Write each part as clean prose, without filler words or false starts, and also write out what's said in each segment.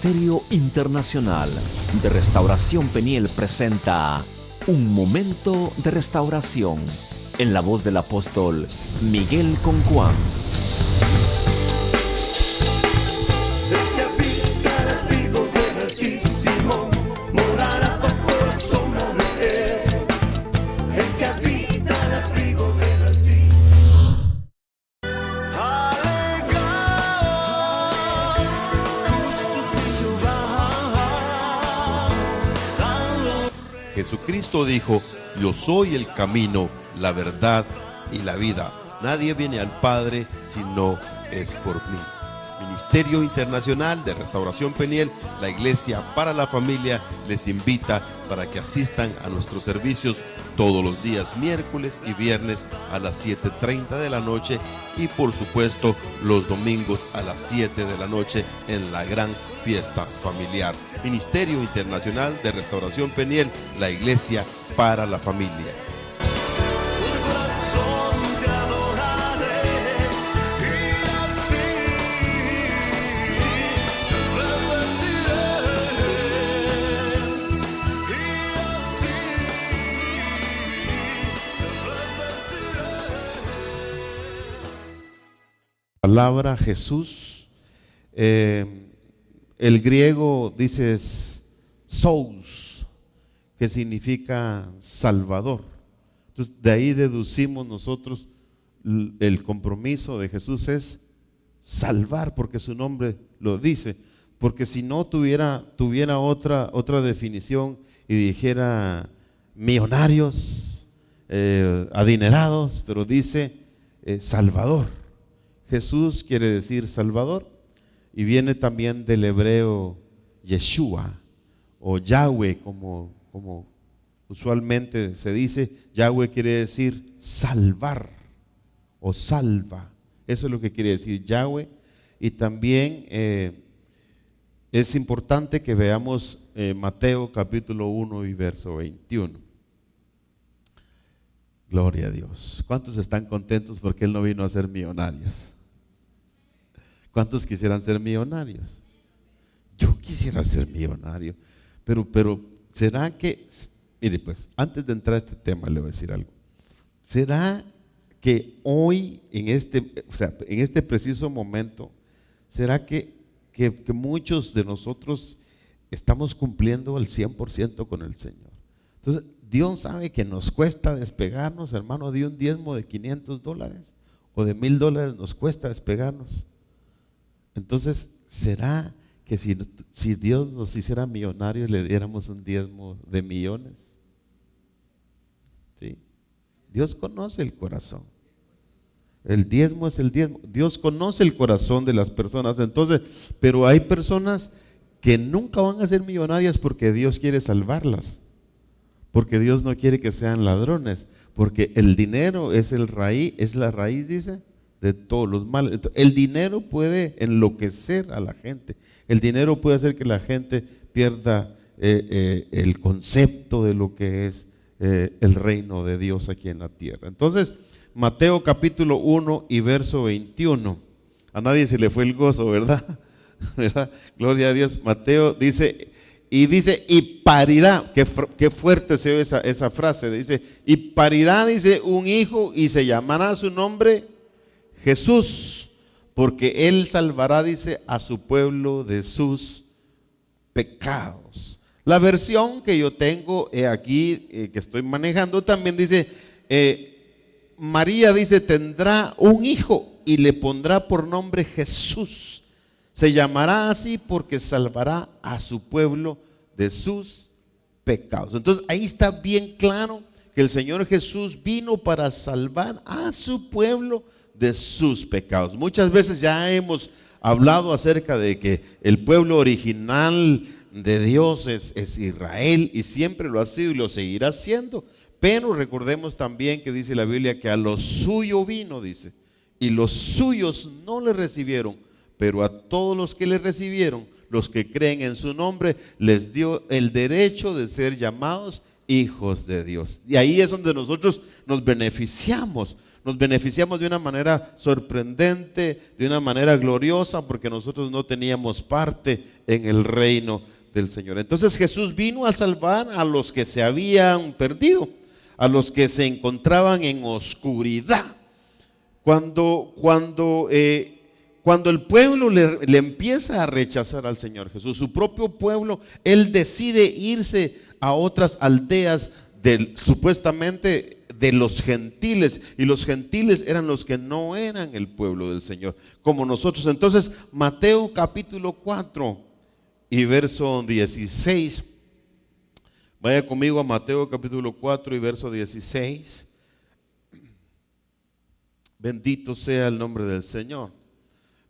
Ministerio Internacional de Restauración Peniel presenta Un Momento de Restauración en la voz del apóstol Miguel Concuán. Jesucristo dijo: yo soy el camino, la verdad y la vida. Nadie viene al Padre si no es por mí. Ministerio Internacional de Restauración Peniel, la Iglesia para la Familia, les invita para que asistan a nuestros servicios todos los días, miércoles y viernes a las 7:30 de la noche y por supuesto los domingos a las 7 de la noche en la gran fiesta familiar. Ministerio Internacional de Restauración Peniel, la Iglesia para la Familia. Palabra Jesús, el griego dice Sous, que significa Salvador. Entonces de ahí deducimos nosotros el compromiso de Jesús es salvar, porque su nombre lo dice. Porque si no tuviera otra definición y dijera millonarios, adinerados, pero dice Salvador. Jesús quiere decir Salvador y viene también del hebreo Yeshua o Yahweh, como usualmente se dice. Yahweh quiere decir salvar o salva. Eso es lo que quiere decir Yahweh. Y también es importante que veamos Mateo capítulo 1 y verso 21. Gloria a Dios. ¿Cuántos están contentos porque Él no vino a ser millonarios? ¿Cuántos quisieran ser millonarios? Yo quisiera ser millonario, pero ¿será que, mire pues, antes de entrar a este tema le voy a decir algo? ¿Será que hoy, en este preciso momento, será que muchos de nosotros estamos cumpliendo al 100% con el Señor? Entonces, Dios sabe que nos cuesta despegarnos, hermano, de un diezmo de $500 o de $1,000 nos cuesta despegarnos. Entonces, ¿será que si Dios nos hiciera millonarios le diéramos un diezmo de millones? ¿Sí? Dios conoce el corazón. El diezmo es el diezmo. Dios conoce el corazón de las personas. Entonces, pero hay personas que nunca van a ser millonarias porque Dios quiere salvarlas. Porque Dios no quiere que sean ladrones. Porque el dinero es la raíz, dice, de todos los males. El dinero puede enloquecer a la gente. El dinero puede hacer que la gente pierda el concepto de lo que es el reino de Dios aquí en la tierra. Entonces, Mateo capítulo 1 y verso 21. A nadie se le fue el gozo, ¿verdad? ¿Verdad? Gloria a Dios. Mateo dice, y parirá. Qué fuerte se oye esa frase. Dice, y parirá, dice, un hijo y se llamará su nombre Jesús, porque Él salvará, dice, a su pueblo de sus pecados. La versión que yo tengo aquí, que estoy manejando, también dice, María, dice, tendrá un hijo y le pondrá por nombre Jesús. Se llamará así porque salvará a su pueblo de sus pecados. Entonces ahí está bien claro que el Señor Jesús vino para salvar a su pueblo de sus pecados. Muchas veces ya hemos hablado acerca de que el pueblo original de Dios es Israel, y siempre lo ha sido y lo seguirá siendo. Pero recordemos también que dice la Biblia que a lo suyo vino, dice, y los suyos no le recibieron, pero a todos los que le recibieron, los que creen en su nombre, les dio el derecho de ser llamados hijos de Dios. Y ahí es donde nosotros nos beneficiamos. nos beneficiamos de una manera sorprendente, de una manera gloriosa, porque nosotros no teníamos parte en el reino del Señor. Entonces Jesús vino a salvar a los que se habían perdido, a los que se encontraban en oscuridad. Cuando el pueblo le empieza a rechazar al Señor Jesús, su propio pueblo, Él decide irse a otras aldeas supuestamente de los gentiles, y los gentiles eran los que no eran el pueblo del Señor, como nosotros. Entonces, Mateo capítulo 4 y verso 16, vaya conmigo a Mateo capítulo 4 y verso 16. Bendito sea el nombre del Señor.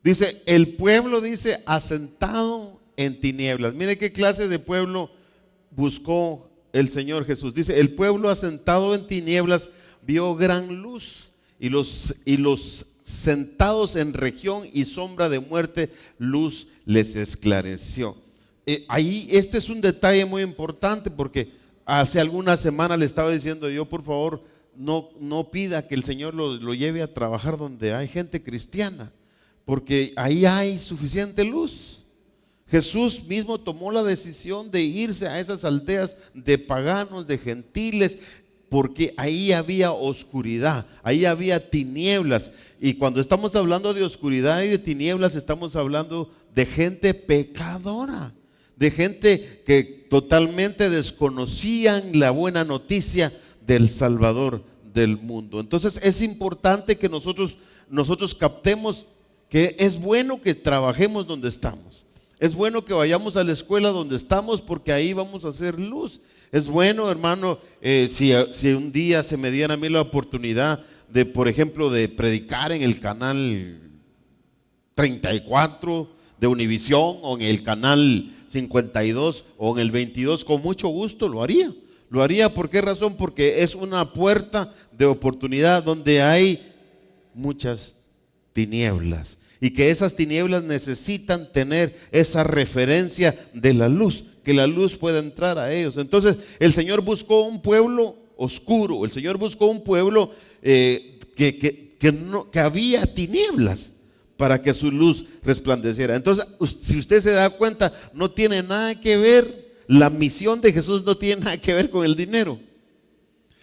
Dice, el pueblo, dice, asentado en tinieblas. Mire qué clase de pueblo buscó el Señor Jesús. Dice, el pueblo asentado en tinieblas vio gran luz, y los sentados en región y sombra de muerte, luz les esclareció. Ahí este es un detalle muy importante, porque hace algunas semanas le estaba diciendo yo, por favor, no pida que el Señor lo lleve a trabajar donde hay gente cristiana, porque ahí hay suficiente luz. Jesús mismo tomó la decisión de irse a esas aldeas de paganos, de gentiles, porque ahí había oscuridad, ahí había tinieblas. Y cuando estamos hablando de oscuridad y de tinieblas, estamos hablando de gente pecadora, de gente que totalmente desconocían la buena noticia del Salvador del mundo. Entonces es importante que nosotros captemos que es bueno que trabajemos donde estamos. Es bueno que vayamos a la escuela donde estamos, porque ahí vamos a hacer luz. Es bueno, hermano, si un día se me diera a mí la oportunidad de, por ejemplo, de predicar en el canal 34 de Univisión, o en el canal 52 o en el 22, con mucho gusto lo haría. Lo haría, ¿por qué razón? Porque es una puerta de oportunidad donde hay muchas tinieblas, y que esas tinieblas necesitan tener esa referencia de la luz, que la luz pueda entrar a ellos. Entonces el Señor buscó un pueblo oscuro, el Señor buscó un pueblo que había tinieblas, para que su luz resplandeciera. Entonces, si usted se da cuenta, no tiene nada que ver, la misión de Jesús no tiene nada que ver con el dinero.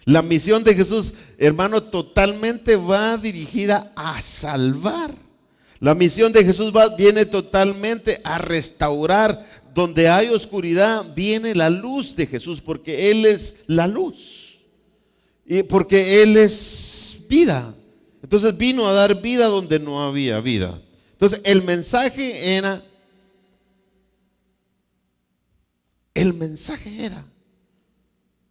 La misión de Jesús, hermano, totalmente va dirigida a salvar. La misión de Jesús viene totalmente a restaurar. Donde hay oscuridad, viene la luz de Jesús, porque Él es la luz, y porque Él es vida. Entonces vino a dar vida donde no había vida. Entonces el mensaje era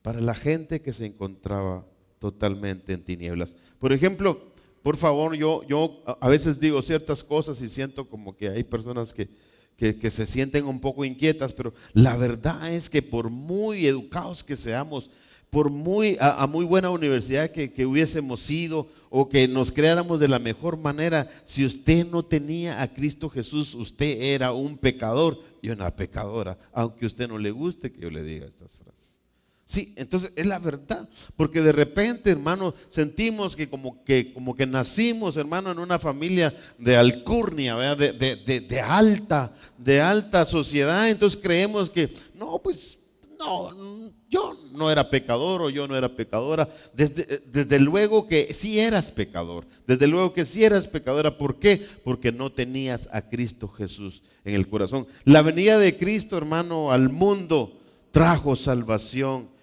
para la gente que se encontraba totalmente en tinieblas. Por ejemplo, por favor, yo a veces digo ciertas cosas y siento como que hay personas que se sienten un poco inquietas, pero la verdad es que por muy educados que seamos, por a muy buena universidad que hubiésemos ido, o que nos creáramos de la mejor manera, si usted no tenía a Cristo Jesús, usted era un pecador y una pecadora, aunque a usted no le guste que yo le diga estas frases. Sí, entonces es la verdad, porque de repente, hermano, sentimos que como que nacimos, hermano, en una familia de alcurnia, ¿verdad? de alta sociedad. Entonces creemos que no, pues no, yo no era pecador, o yo no era pecadora. Desde luego que sí eras pecador, desde luego que sí eras pecadora. ¿Por qué? Porque no tenías a Cristo Jesús en el corazón. La venida de Cristo, hermano, al mundo trajo salvación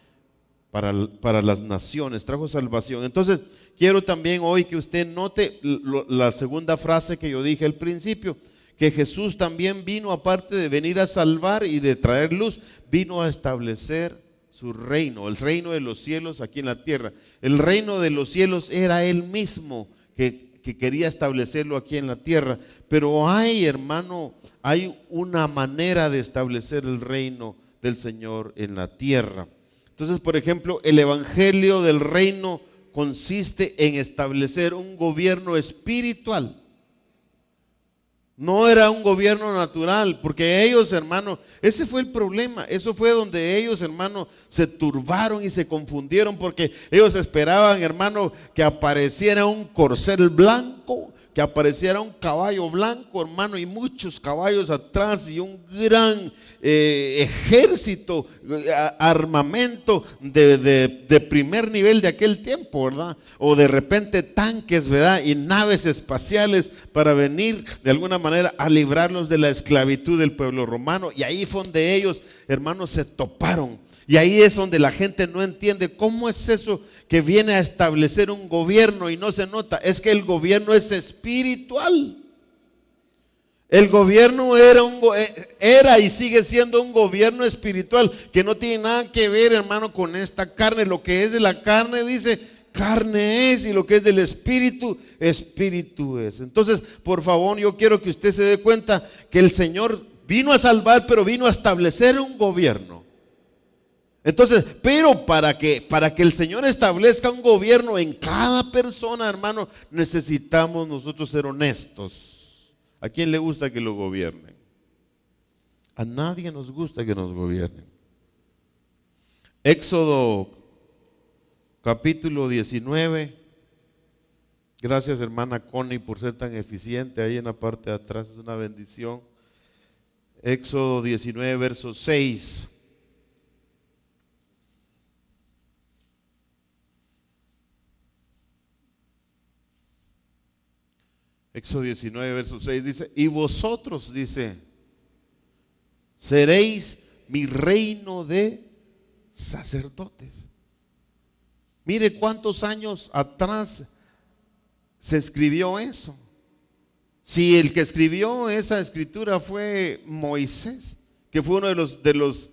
para las naciones, trajo salvación. Entonces quiero también hoy que usted note la segunda frase que yo dije al principio, que Jesús también vino, aparte de venir a salvar y de traer luz, vino a establecer su reino, el reino de los cielos aquí en la tierra. El reino de los cielos era Él mismo que quería establecerlo aquí en la tierra. Pero hay, hermano, hay una manera de establecer el reino del Señor en la tierra. Entonces, por ejemplo, el evangelio del reino consiste en establecer un gobierno espiritual. No era un gobierno natural, porque ellos, hermano, ese fue el problema. Eso fue donde ellos, hermano, se turbaron y se confundieron, porque ellos esperaban, hermano, que apareciera un corcel blanco, que apareciera un caballo blanco, hermano, y muchos caballos atrás y un gran ejército, armamento de primer nivel de aquel tiempo, ¿verdad? O de repente tanques, ¿verdad? Y naves espaciales para venir de alguna manera a librarlos de la esclavitud del pueblo romano. Y ahí fue donde ellos, hermanos, se toparon. Y ahí es donde la gente no entiende cómo es eso que viene a establecer un gobierno y no se nota. Es que el gobierno es espiritual. El gobierno era y sigue siendo un gobierno espiritual que no tiene nada que ver, hermano, con esta carne. Lo que es de la carne, dice, carne es, y lo que es del espíritu, espíritu es. Entonces, por favor, yo quiero que usted se dé cuenta que el Señor vino a salvar, pero vino a establecer un gobierno. Entonces, pero para que el Señor establezca un gobierno en cada persona, hermano, necesitamos nosotros ser honestos. ¿A quién le gusta que lo gobiernen? A nadie nos gusta que nos gobiernen. Éxodo capítulo 19. Gracias, hermana Connie, por ser tan eficiente ahí en la parte de atrás, es una bendición. Éxodo 19, verso 6. Éxodo 19, verso 6 dice: y vosotros, dice, seréis mi reino de sacerdotes. Mire cuántos años atrás se escribió eso. Si el que escribió esa escritura fue Moisés, que fue uno de los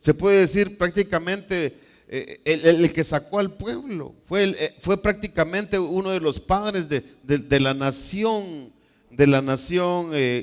se puede decir prácticamente el que sacó al pueblo, fue prácticamente uno de los padres de la nación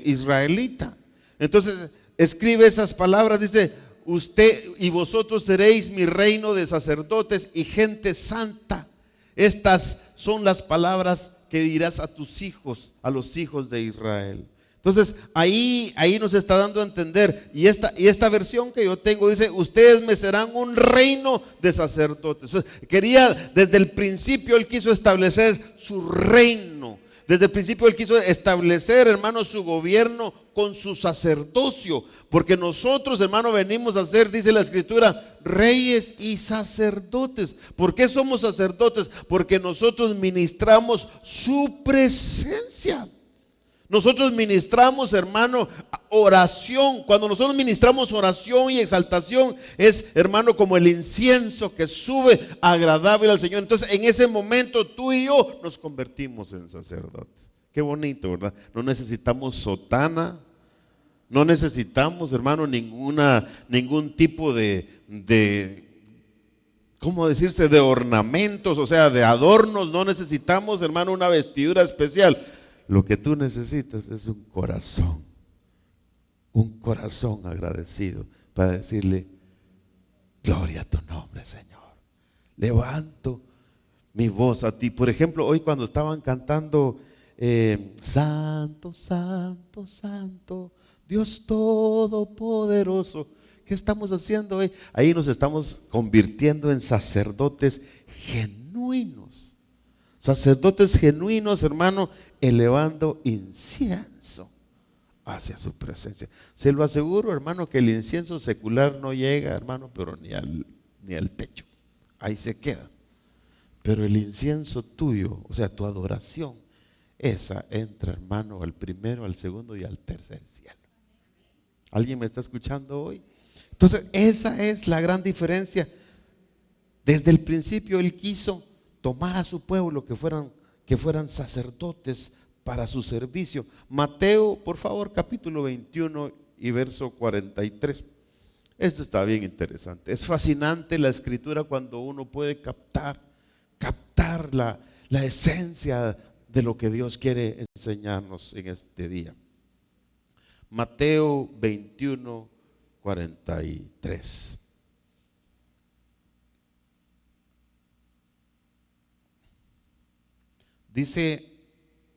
israelita. Entonces escribe esas palabras, dice: usted y vosotros seréis mi reino de sacerdotes y gente santa. Estas son las palabras que dirás a tus hijos, a los hijos de Israel. Entonces ahí nos está dando a entender, y esta versión que yo tengo dice: ustedes me serán un reino de sacerdotes. Quería, desde el principio él quiso establecer su reino. Desde el principio él quiso establecer, hermano, su gobierno con su sacerdocio, porque nosotros, hermano, venimos a ser, dice la escritura, reyes y sacerdotes. ¿Por qué somos sacerdotes? Porque nosotros ministramos su presencia. Nosotros ministramos, hermano, oración. Cuando nosotros ministramos oración y exaltación, es, hermano, como el incienso que sube agradable al Señor. Entonces, en ese momento tú y yo nos convertimos en sacerdotes. Qué bonito, ¿verdad? No necesitamos sotana, no necesitamos, hermano, ningún tipo de ¿cómo decirse? De ornamentos, o sea, de adornos. No necesitamos, hermano, una vestidura especial. Lo que tú necesitas es un corazón agradecido para decirle: gloria a tu nombre, Señor. Levanto mi voz a ti. Por ejemplo, hoy cuando estaban cantando Santo, Santo, Santo, Dios Todopoderoso, ¿qué estamos haciendo hoy? Ahí nos estamos convirtiendo en sacerdotes genuinos. Sacerdotes genuinos, hermano, elevando incienso hacia su presencia. Se lo aseguro, hermano, que el incienso secular no llega, hermano, pero ni al techo. Ahí se queda. Pero el incienso tuyo, o sea, tu adoración, esa entra, hermano, al primero, al segundo y al tercer cielo. ¿Alguien me está escuchando hoy? Entonces, esa es la gran diferencia. Desde el principio él quiso tomar a su pueblo que fueran sacerdotes para su servicio. Mateo, por favor, capítulo 21 y verso 43. Esto está bien interesante. Es fascinante la escritura cuando uno puede captar la esencia de lo que Dios quiere enseñarnos en este día. Mateo 21, 43. Dice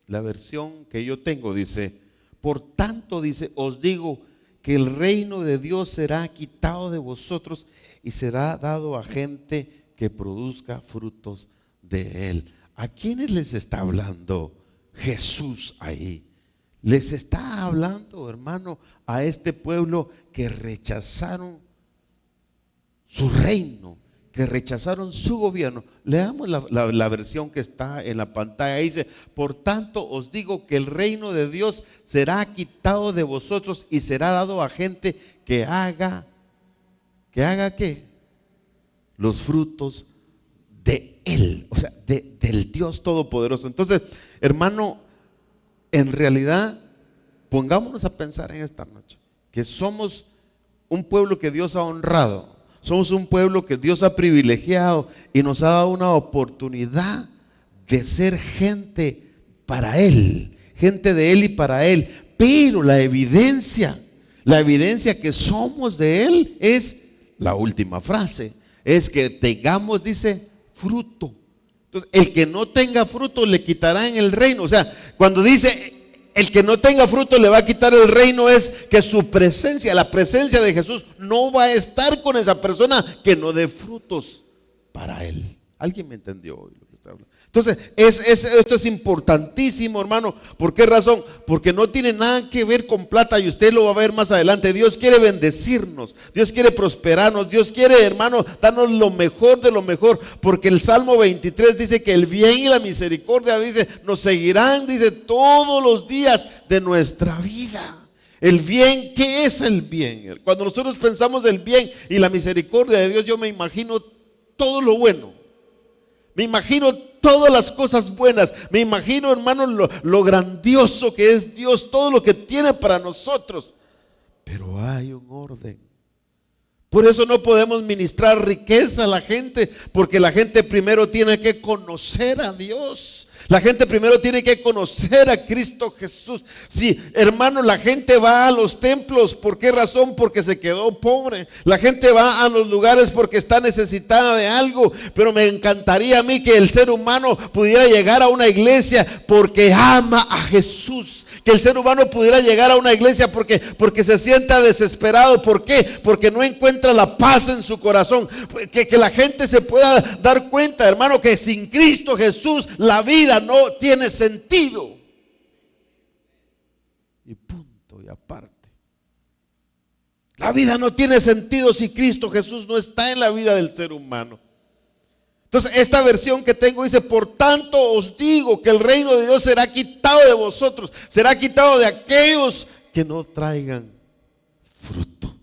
la versión que yo tengo, dice: Por tanto, dice, os digo que el reino de Dios será quitado de vosotros y será dado a gente que produzca frutos de él. ¿A quiénes les está hablando Jesús ahí? Les está hablando, hermano, a este pueblo que rechazaron su reino, que rechazaron su gobierno. Leamos la versión que está en la pantalla. Dice: por tanto os digo que el reino de Dios será quitado de vosotros y será dado a gente que haga ¿qué? Los frutos de él, o sea, del Dios Todopoderoso. Entonces, hermano, en realidad, pongámonos a pensar en esta noche que somos un pueblo que Dios ha honrado. Somos un pueblo que Dios ha privilegiado y nos ha dado una oportunidad de ser gente para Él, gente de Él y para Él. Pero la evidencia que somos de Él es la última frase, es que tengamos, dice, fruto. Entonces, el que no tenga fruto le quitarán el reino. O sea, cuando dice el que no tenga fruto le va a quitar el reino, es que su presencia, la presencia de Jesús no va a estar con esa persona que no dé frutos para él. ¿Alguien me entendió hoy lo que está hablando? Entonces, esto es importantísimo, hermano. ¿Por qué razón? Porque no tiene nada que ver con plata, y usted lo va a ver más adelante. Dios quiere bendecirnos, Dios quiere prosperarnos, Dios quiere, hermano, darnos lo mejor de lo mejor. Porque el Salmo 23 dice que el bien y la misericordia, dice, nos seguirán, dice, todos los días de nuestra vida. El bien, ¿qué es el bien? Cuando nosotros pensamos el bien y la misericordia de Dios, yo me imagino todo lo bueno. Me imagino todas las cosas buenas. Me imagino, hermano, lo grandioso que es Dios, todo lo que tiene para nosotros. Pero hay un orden. Por eso no podemos ministrar riqueza a la gente, porque la gente primero tiene que conocer a Dios. La gente primero tiene que conocer a Cristo Jesús. Sí, hermano, la gente va a los templos. ¿Por qué razón? Porque se quedó pobre. La gente va a los lugares porque está necesitada de algo. Pero me encantaría a mí que el ser humano pudiera llegar a una iglesia porque ama a Jesús. Que el ser humano pudiera llegar a una iglesia porque se sienta desesperado. ¿Por qué? Porque no encuentra la paz en su corazón. Que la gente se pueda dar cuenta, hermano, que sin Cristo Jesús la vida no tiene sentido. Y punto y aparte. La vida no tiene sentido si Cristo Jesús no está en la vida del ser humano. Entonces, esta versión que tengo dice: por tanto os digo que el reino de Dios será quitado de vosotros, será quitado de aquellos que no traigan fruto.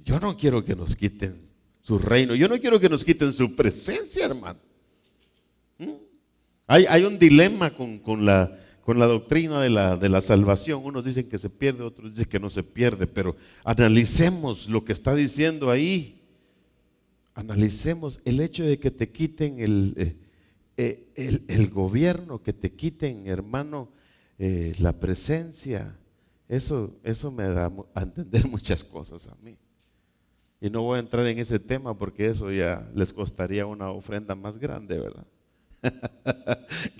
Yo no quiero que nos quiten su reino, yo no quiero que nos quiten su presencia, hermano. Hay un dilema con la doctrina de la salvación. Unos dicen que se pierde, otros dicen que no se pierde, pero analicemos lo que está diciendo ahí. Analicemos el hecho de que te quiten el gobierno, que te quiten, hermano, la presencia. Eso me da a entender muchas cosas a mí. Y no voy a entrar en ese tema porque eso ya les costaría una ofrenda más grande, ¿verdad?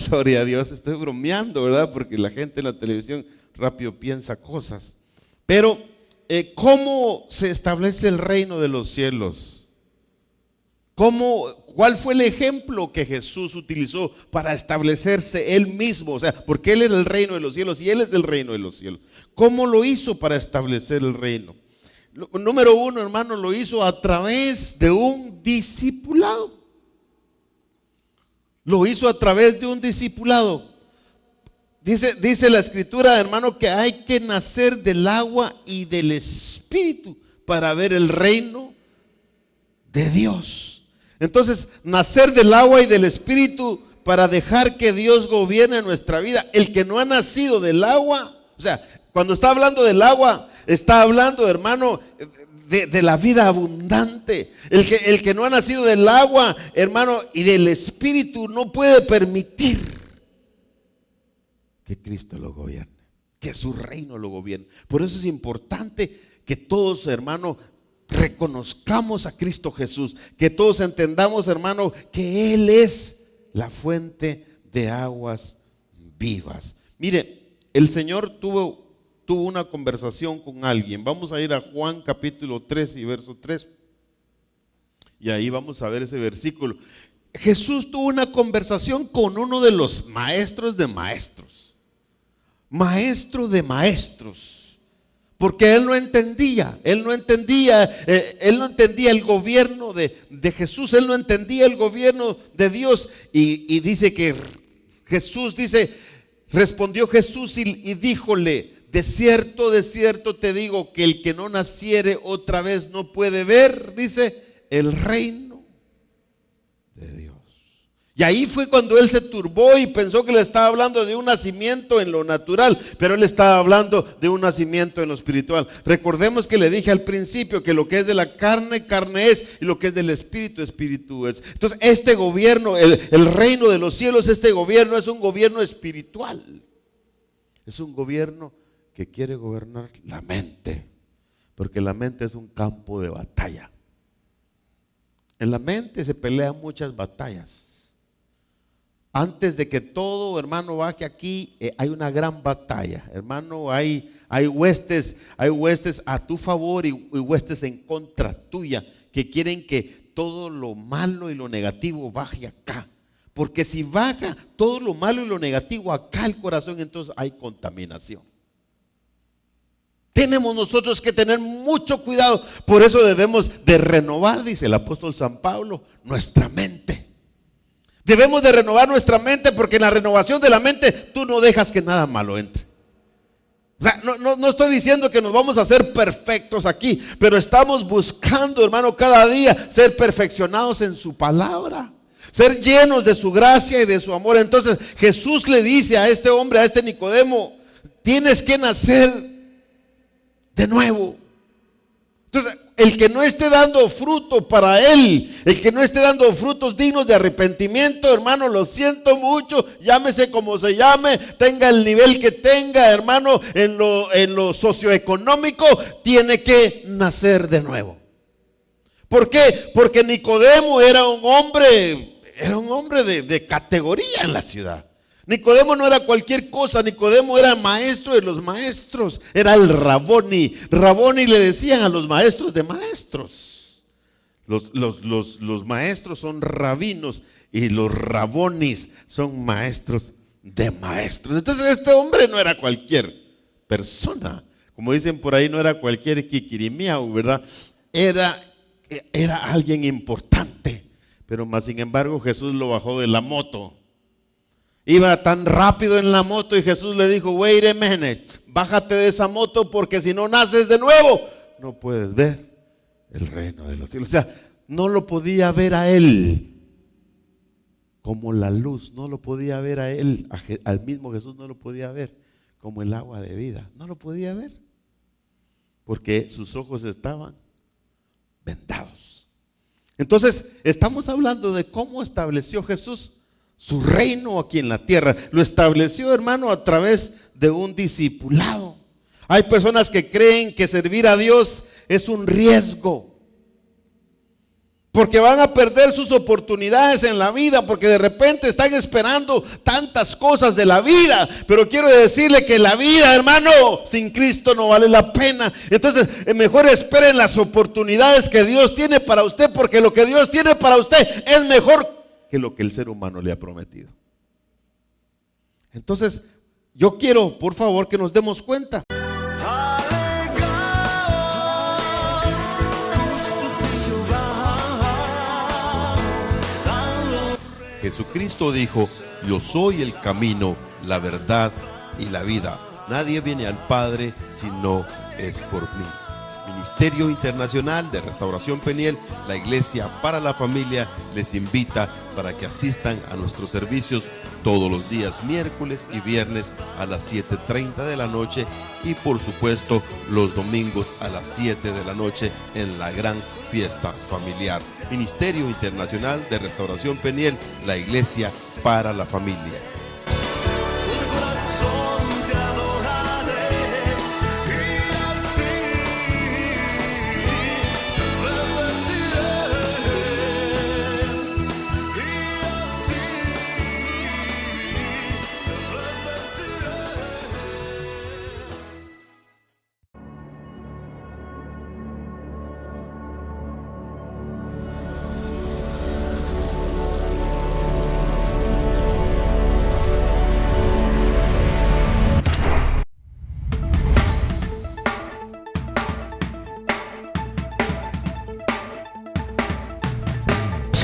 Gloria a Dios, estoy bromeando, ¿verdad? Porque la gente en la televisión rápido piensa cosas. Pero, ¿cómo se establece el reino de los cielos? ¿Cuál fue el ejemplo que Jesús utilizó para establecerse Él mismo? O sea, porque Él era el reino de los cielos y Él es el reino de los cielos. ¿Cómo lo hizo para establecer el reino? Número uno, hermano, lo hizo a través de un discipulado. Lo hizo a través de un discipulado. Dice la escritura, hermano, que hay que nacer del agua y del espíritu para ver el reino de Dios. Entonces, nacer del agua y del espíritu para dejar que Dios gobierne nuestra vida. El que no ha nacido del agua, o sea, cuando está hablando del agua, está hablando, hermano, de la vida abundante. El que no ha nacido del agua, hermano, y del espíritu, no puede permitir que Cristo lo gobierne, que su reino lo gobierne. Por eso es importante que todos, hermano, reconozcamos a Cristo Jesús, que todos entendamos, hermano, que Él es la fuente de aguas vivas. Mire, el Señor tuvo una conversación con alguien. Vamos a ir a Juan capítulo 3 y verso 3. Y ahí vamos a ver ese versículo. Jesús tuvo una conversación con uno de los maestros de maestros. Maestro de maestros. Porque él no entendía el gobierno de Jesús, él no entendía el gobierno de Dios. Y dice que Jesús respondió Jesús y díjole: de cierto te digo que el que no naciere otra vez no puede ver, dice, el reino de Dios. Y ahí fue cuando él se turbó y pensó que le estaba hablando de un nacimiento en lo natural, pero él estaba hablando de un nacimiento en lo espiritual. Recordemos que le dije al principio que lo que es de la carne, carne es, y lo que es del espíritu, espíritu es. Entonces este gobierno, el reino de los cielos, este gobierno es un gobierno espiritual. Es un gobierno que quiere gobernar la mente, porque la mente es un campo de batalla. En la mente se pelean muchas batallas. Antes de que todo, hermano, baje aquí, hay una gran batalla, hermano. Hay huestes a tu favor y huestes en contra tuya, que quieren que todo lo malo y lo negativo baje acá. Porque si baja todo lo malo y lo negativo acá al corazón, entonces hay contaminación. Tenemos nosotros que tener mucho cuidado. Por eso debemos de renovar, dice el apóstol San Pablo, nuestra mente. Debemos de renovar nuestra mente, porque en la renovación de la mente tú no dejas que nada malo entre. O sea, no estoy diciendo que nos vamos a hacer perfectos aquí, pero estamos buscando, hermano, cada día ser perfeccionados en su palabra, ser llenos de su gracia y de su amor. Entonces Jesús le dice a este hombre, a este Nicodemo: tienes que nacer de nuevo. Entonces, el que no esté dando fruto para él, el que no esté dando frutos dignos de arrepentimiento, hermano, lo siento mucho, llámese como se llame, tenga el nivel que tenga, hermano, en lo socioeconómico, tiene que nacer de nuevo. ¿Por qué? Porque Nicodemo era un hombre de categoría en la ciudad. Nicodemo no era cualquier cosa. Nicodemo era el maestro de los maestros, era el Raboni. Raboni le decían a los maestros de maestros. Los maestros son rabinos y los rabonis son maestros de maestros. Entonces este hombre no era cualquier persona, como dicen por ahí, no era cualquier kikirimiao, ¿verdad? Era alguien importante. Pero más sin embargo Jesús lo bajó de la moto. Iba tan rápido en la moto y Jesús le dijo: wait a minute, bájate de esa moto, porque si no naces de nuevo no puedes ver el reino de los cielos. O sea, no lo podía ver a él como la luz, no lo podía ver a él, al mismo Jesús no lo podía ver como el agua de vida, no lo podía ver, porque sus ojos estaban vendados. Entonces estamos hablando de cómo estableció Jesús su reino aquí en la tierra. Lo estableció, hermano, a través de un discipulado. Hay personas que creen que servir a Dios es un riesgo, porque van a perder sus oportunidades en la vida, porque de repente están esperando tantas cosas de la vida. Pero quiero decirle que la vida, hermano, sin Cristo no vale la pena. Entonces mejor esperen las oportunidades que Dios tiene para usted, porque lo que Dios tiene para usted es mejor que lo que el ser humano le ha prometido. Entonces yo quiero, por favor, que nos demos cuenta. Jesucristo dijo: yo soy el camino, la verdad y la vida. Nadie viene al Padre si no es por mí. Ministerio Internacional de Restauración Peniel, la Iglesia para la Familia, les invita para que asistan a nuestros servicios todos los días, miércoles y viernes a las 7:30 de la noche, y por supuesto los domingos a las 7 de la noche en la gran fiesta familiar. Ministerio Internacional de Restauración Peniel, la Iglesia para la Familia.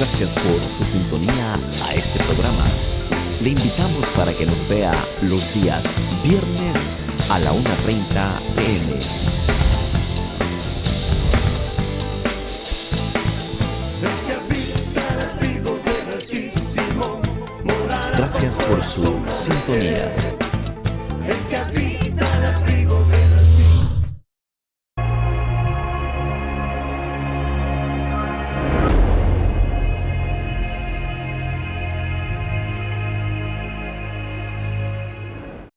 Gracias por su sintonía a este programa. Le invitamos para que nos vea los días viernes a la 1:30 p.m. Gracias por su sintonía.